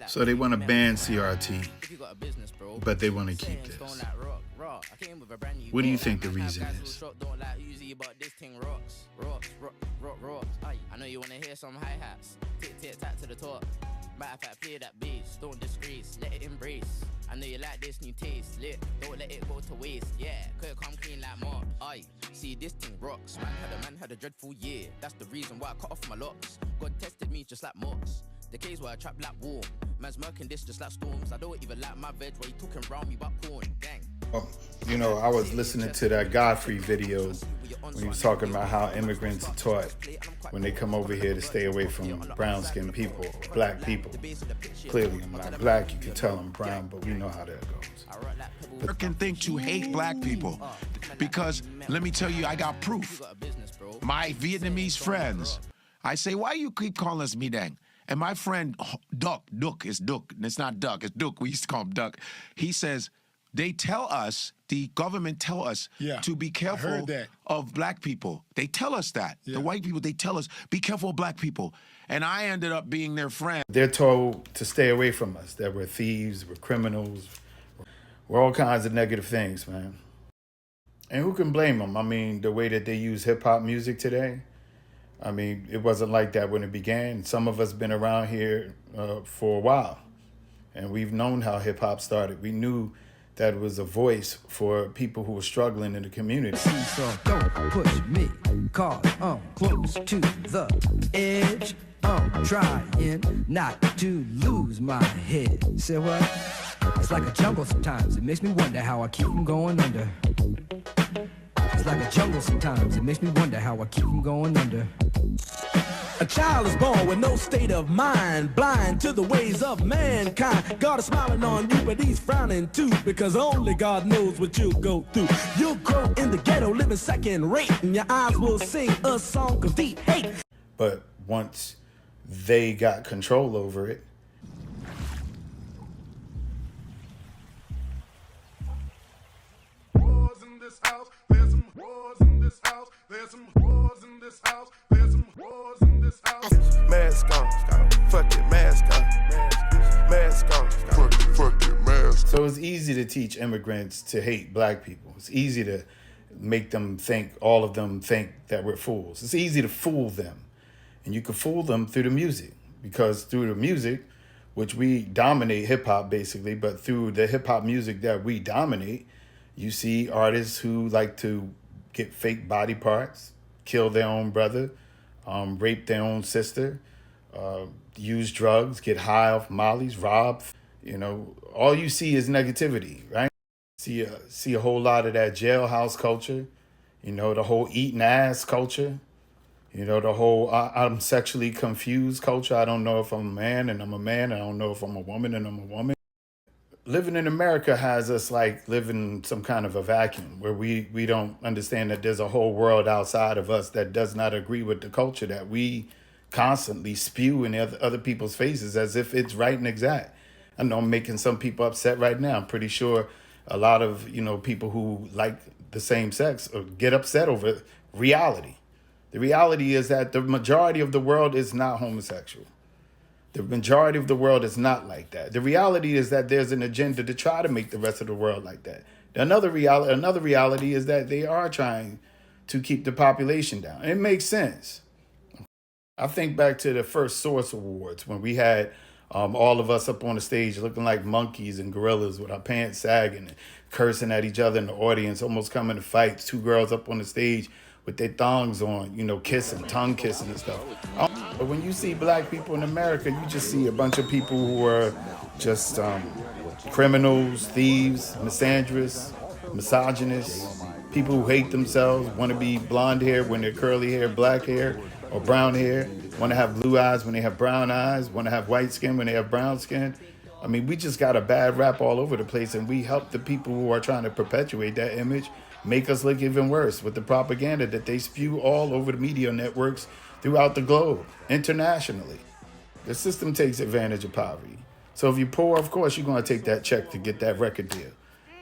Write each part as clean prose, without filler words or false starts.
So they want to ban CRT, but they want to keep this. What do you think the reason is? I know you want to hear some hi-hats. Tick-tick-tack to the top. Matter of fact, play that bass. Don't disgrace, let it embrace. I know you like this new taste. Lit, don't let it go to waste. Yeah, could it come clean like Mark? Aye, see this thing rocks. Man had a dreadful year. That's the reason why I cut off my locks. God tested me just like Mox. The case where I trap like warm. Man's murking this just like storms. I don't even like my veg where you talking round me about porn. Gang. You know, I was listening to that Godfrey video when he was talking about how immigrants are taught when they come over here to stay away from brown-skinned people, black people. Clearly, I'm not black. You can tell I'm brown, but we know how that goes. American think to hate black people because, let me tell you, I got proof. My Vietnamese friends, I say, why you keep calling us Midang? And my friend, Duck, it's Duck, it's not Duck, it's Duck, we used to call him Duck. He says, they tell us, the government tell us to be careful of black people. They tell us that. The white people, they tell us, be careful of black people. And I ended up being their friend. They're told to stay away from us, that we're thieves, we're criminals, we're all kinds of negative things, man. And who can blame them? I mean, the way that they use hip-hop music today, I mean, it wasn't like that when it began. Some of us been around here for a while, and we've known how hip-hop started. We knew that was a voice for people who were struggling in the community. So don't push me, cause I'm close to the edge. I'm trying not to lose my head. Say what? It's like a jungle sometimes. It makes me wonder how I keep from going under. It's like a jungle sometimes. It makes me wonder how I keep from going under. A child is born with no state of mind, blind to the ways of mankind. God is smiling on you, but he's frowning too, because only God knows what you'll go through. You'll grow in the ghetto, living second rate, and your eyes will sing a song of deep hate. But once they got control over it, mask on, fuck it, mask on, mask on, fuck it, mask. So it's easy to teach immigrants to hate black people. It's easy to make them think, all of them think that we're fools. It's easy to fool them. And you can fool them through the music, because through the music, which we dominate hip-hop basically, but through the hip-hop music that we dominate, you see artists who like to get fake body parts, kill their own brother, rape their own sister, use drugs, get high off mollies, rob. You know, all you see is negativity, right? See a whole lot of that jailhouse culture, you know, the whole eating ass culture, you know, the whole I'm sexually confused culture. I don't know if I'm a man and I'm a man. I don't know if I'm a woman and I'm a woman. Living in America has us like living in some kind of a vacuum where we don't understand that there's a whole world outside of us that does not agree with the culture that we constantly spew in other people's faces as if it's right and exact. I know I'm making some people upset right now. I'm pretty sure a lot of, you know, people who like the same sex get upset over reality. The reality is that the majority of the world is not homosexual. The majority of the world is not like that. The reality is that there's an agenda to try to make the rest of the world like that. Another reality is that they are trying to keep the population down. And it makes sense. I think back to the first Source Awards when we had all of us up on the stage looking like monkeys and gorillas with our pants sagging and cursing at each other in the audience, almost coming to fights. Two girls up on the stage with their thongs on, you know, kissing, tongue kissing and stuff. But when you see black people in America, you just see a bunch of people who are just criminals, thieves, misandrous, misogynists, people who hate themselves, want to be blonde hair when they're curly hair, black hair, or brown hair, want to have blue eyes when they have brown eyes, want to have white skin when they have brown skin. I mean, we just got a bad rap all over the place, and we help the people who are trying to perpetuate that image make us look even worse with the propaganda that they spew all over the media networks throughout the globe, internationally. The system takes advantage of poverty. So if you're poor, of course, you're going to take that check to get that record deal.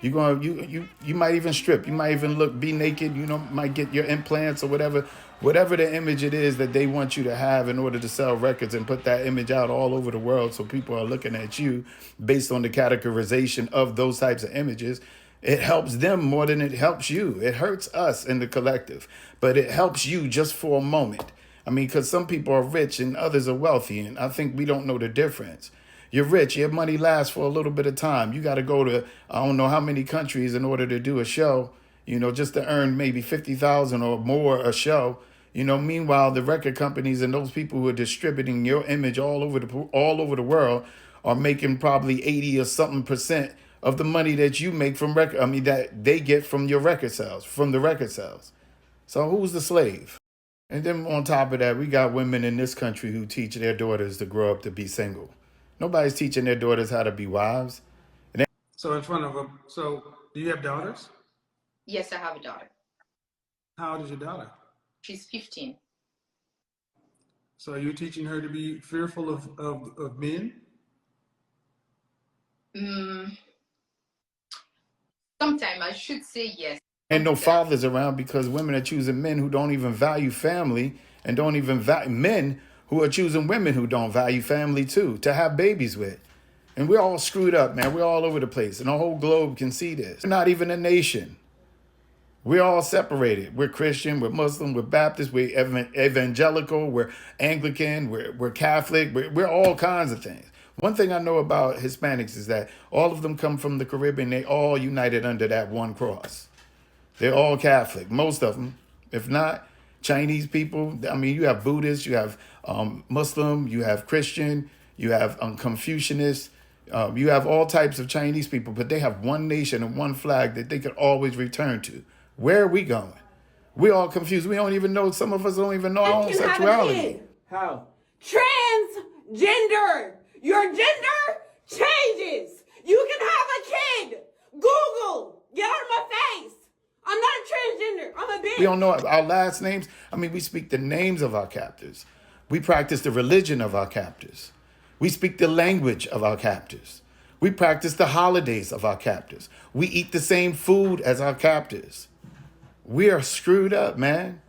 You might even strip. You might even be naked. You know, might get your implants or whatever the image it is that they want you to have in order to sell records and put that image out all over the world. So people are looking at you based on the categorization of those types of images. It helps them more than it helps you. It hurts us in the collective, but it helps you just for a moment. I mean, because some people are rich and others are wealthy, and I think we don't know the difference. You're rich, your money lasts for a little bit of time. You got to go to, I don't know how many countries in order to do a show, you know, just to earn maybe 50,000 or more a show. You know, meanwhile, the record companies and those people who are distributing your image all over the world are making probably 80 or something percent of the money that you make from that they get from your record sales, from the record sales. So who's the slave? And then on top of that, we got women in this country who teach their daughters to grow up to be single. Nobody's teaching their daughters how to be wives. So in front of them, so do you have daughters? Yes, I have a daughter. How old is your daughter? She's 15. So are you teaching her to be fearful of men? Sometime I should say yes. And no fathers around because women are choosing men who don't even value family and don't even value men who are choosing women who don't value family too, to have babies with. And we're all screwed up, man. We're all over the place. And the whole globe can see this. We're not even a nation. We're all separated. We're Christian, we're Muslim, we're Baptist, we're evangelical, we're Anglican, we're Catholic, we're all kinds of things. One thing I know about Hispanics is that all of them come from the Caribbean. They all united under that one cross. They're all Catholic, most of them. If not, Chinese people. I mean, you have Buddhists, you have Muslim, you have Christian, you have Confucianist, you have all types of Chinese people, but they have one nation and one flag that they could always return to. Where are we going? We're all confused. We don't even know, some of us don't even know our own sexuality. How? Transgender. Your gender changes. You can have a kid. Google. Get out of my face. I'm not a transgender. I'm a bitch. We don't know our last names. I mean, we speak the names of our captors. We practice the religion of our captors. We speak the language of our captors. We practice the holidays of our captors. We eat the same food as our captors. We are screwed up, man.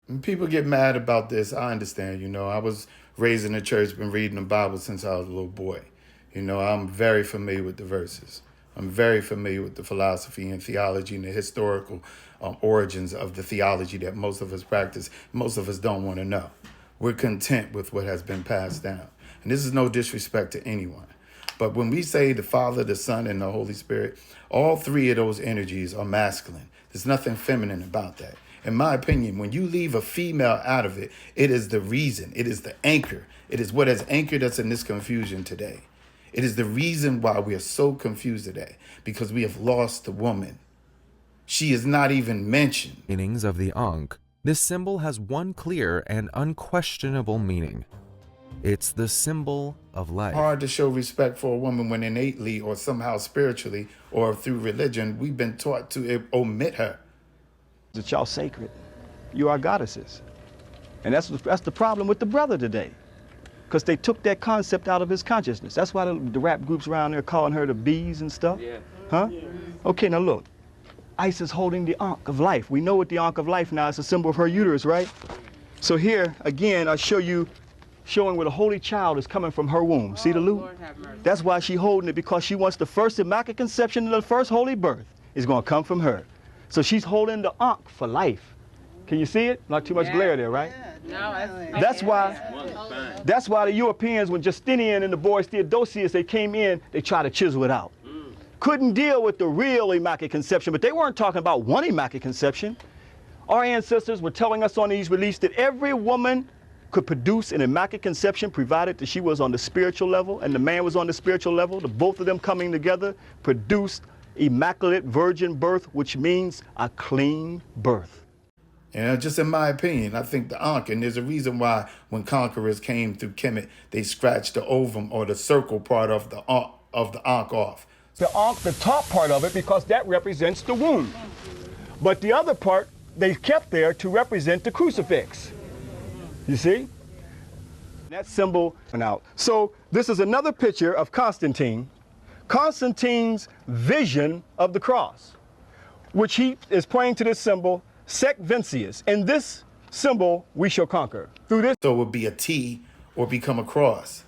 And people get mad about this. I understand, you know. I was raised in the church, been reading the Bible since I was a little boy. You know, I'm very familiar with the verses. I'm very familiar with the philosophy and theology and the historical origins of the theology that most of us practice. Most of us don't want to know. We're content with what has been passed down. And this is no disrespect to anyone. But when we say the Father, the Son, and the Holy Spirit, all three of those energies are masculine. There's nothing feminine about that. In my opinion, when you leave a female out of it, it is the reason. It is the anchor. It is what has anchored us in this confusion today. It is the reason why we are so confused today, because we have lost the woman. She is not even mentioned. Meanings of the Ankh, this symbol has one clear and unquestionable meaning. It's the symbol of life. Hard to show respect for a woman when innately or somehow spiritually or through religion, we've been taught to omit her. That y'all sacred. You are goddesses. And that's the problem with the brother today. Because they took that concept out of his consciousness. That's why the rap groups around there calling her the bees and stuff. Yeah. Huh? Yeah. Okay, now look. Ice is holding the Ankh of life. We know what the Ankh of life now is, a symbol of her uterus, right? So here, again, I show you, showing where the Holy Child is coming from her womb. See the loop? That's why she's holding it, because she wants the first Immaculate Conception and the first Holy Birth is going to come from her. So she's holding the Ankh for life. Can you see it? Not too much glare there, right? No, that's why the Europeans, when Justinian and the boys Theodosius, they came in, they tried to chisel it out. Couldn't deal with the real Immaculate Conception, but they weren't talking about one Immaculate Conception. Our ancestors were telling us on these reliefs that every woman could produce an Immaculate Conception, provided that she was on the spiritual level and the man was on the spiritual level. The both of them coming together produced immaculate virgin birth, which means a clean birth. And just in my opinion, I think the Ankh, and there's a reason why when conquerors came through Kemet, they scratched the ovum or the circle part of the Ankh off. The Ankh, the top part of it, because that represents the womb. But the other part, they kept there to represent the crucifix. You see? That symbol went out. So this is another picture of Constantine. Constantine's vision of the cross, which he is pointing to this symbol, Sec Vincius. In this symbol, we shall conquer. Through this. So it would be a T or become a cross.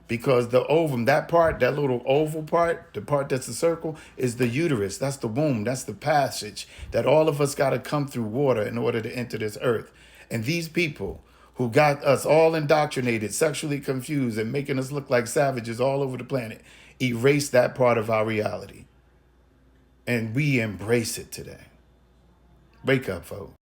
Because the ovum, that part, that little oval part, the part that's a circle, is the uterus. That's the womb. That's the passage that all of us got to come through water in order to enter this earth. And these people who got us all indoctrinated, sexually confused, and making us look like savages all over the planet, erase that part of our reality. And we embrace it today. Wake up, folks.